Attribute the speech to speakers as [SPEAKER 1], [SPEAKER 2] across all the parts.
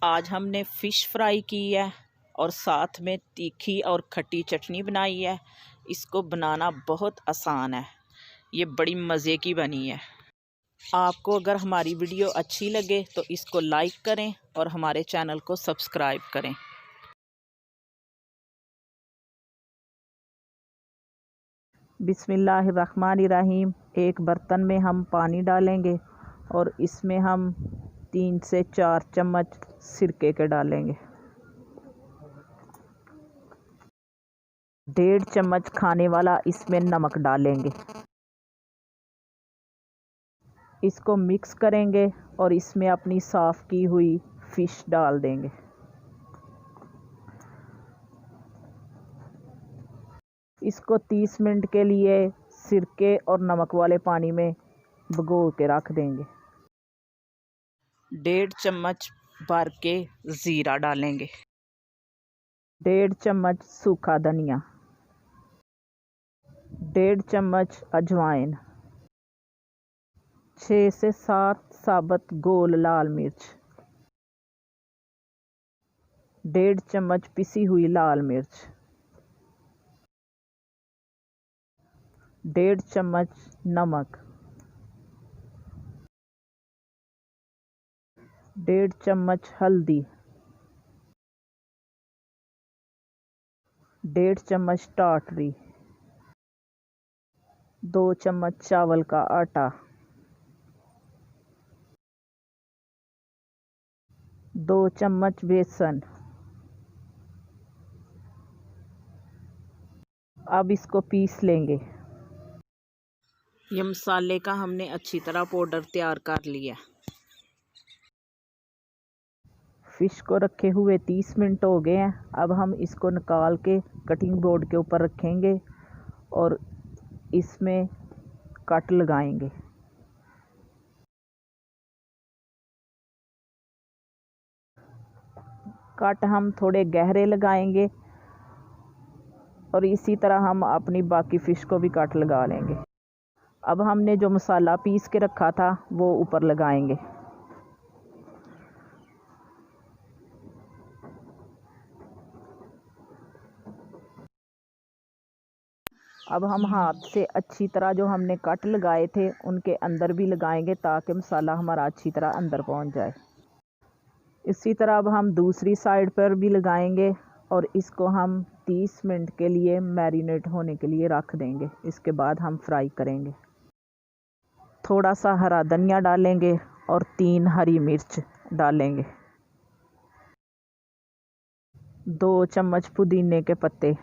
[SPEAKER 1] आज हमने fish fry की है और साथ में तीखी और खट्टी चटनी बनाई है। इसको बनाना बहुत आसान है, ये बड़ी मज़े की बनी है। आपको अगर हमारी वीडियो अच्छी लगे तो इसको लाइक करें और हमारे चैनल को सब्सक्राइब करें। बिस्मिल्लाहिर्रहमानिर्रहीम। एक बर्तन में हम पानी डालेंगे और इसमें हम 3 से 4 चम्मच सिरके के डालेंगे। 1.5 चम्मच खाने वाला इसमें नमक डालेंगे। इसको मिक्स करेंगे और इसमें अपनी साफ़ की हुई फ़िश डाल देंगे। इसको 30 मिनट के लिए सिरके और नमक वाले पानी में भिगो के रख देंगे। 1.5 चम्मच भर के ज़ीरा डालेंगे। 1.5 चम्मच सूखा धनिया, 1.5 चम्मच अजवाइन, 6 से 7 साबुत गोल लाल मिर्च, 1.5 चम्मच पिसी हुई लाल मिर्च, 1.5 चम्मच नमक, 1.5 चम्मच हल्दी, 1.5 चम्मच टाटरी, 2 चम्मच चावल का आटा, 2 चम्मच बेसन। अब इसको पीस लेंगे। ये मसाले का हमने अच्छी तरह पाउडर तैयार कर लिया। फ़िश को रखे हुए 30 मिनट हो गए हैं। अब हम इसको निकाल के कटिंग बोर्ड के ऊपर रखेंगे और इसमें कट लगाएंगे। कट हम थोड़े गहरे लगाएंगे और इसी तरह हम अपनी बाकी फ़िश को भी कट लगा लेंगे। अब हमने जो मसाला पीस के रखा था वो ऊपर लगाएंगे। अब हम हाथ से अच्छी तरह जो हमने कट लगाए थे उनके अंदर भी लगाएंगे ताकि मसाला हमारा अच्छी तरह अंदर पहुंच जाए। इसी तरह अब हम दूसरी साइड पर भी लगाएंगे और इसको हम 30 मिनट के लिए मैरिनेट होने के लिए रख देंगे। इसके बाद हम फ्राई करेंगे। थोड़ा सा हरा धनिया डालेंगे और 3 हरी मिर्च डालेंगे। 2 चम्मच पुदीने के पत्ते,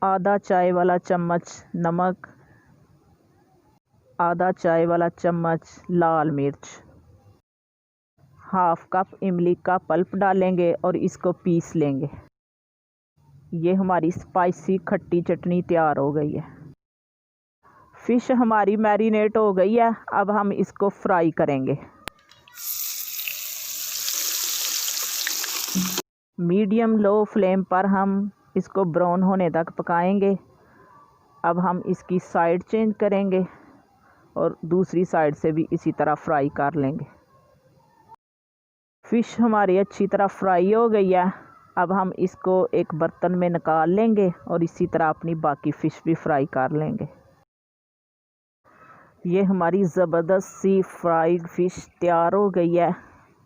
[SPEAKER 1] आधा चाय वाला चम्मच नमक, आधा चाय वाला चम्मच लाल मिर्च, हाफ कप इमली का पल्प डालेंगे और इसको पीस लेंगे। ये हमारी स्पाइसी खट्टी चटनी तैयार हो गई है। फ़िश हमारी मैरिनेट हो गई है। अब हम इसको फ्राई करेंगे। मीडियम लो फ्लेम पर हम इसको ब्राउन होने तक पकाएंगे। अब हम इसकी साइड चेंज करेंगे और दूसरी साइड से भी इसी तरह फ्राई कर लेंगे। फ़िश हमारी अच्छी तरह फ्राई हो गई है। अब हम इसको एक बर्तन में निकाल लेंगे और इसी तरह अपनी बाकी फ़िश भी फ्राई कर लेंगे। ये हमारी ज़बरदस्त सी फ्राइड फ़िश तैयार हो गई है।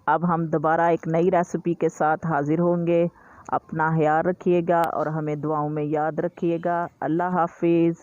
[SPEAKER 1] अब हम दोबारा एक नई रेसिपी के साथ हाज़िर होंगे। अपना ख्याल रखिएगा और हमें दुआओं में याद रखिएगा। अल्लाह हाफिज़।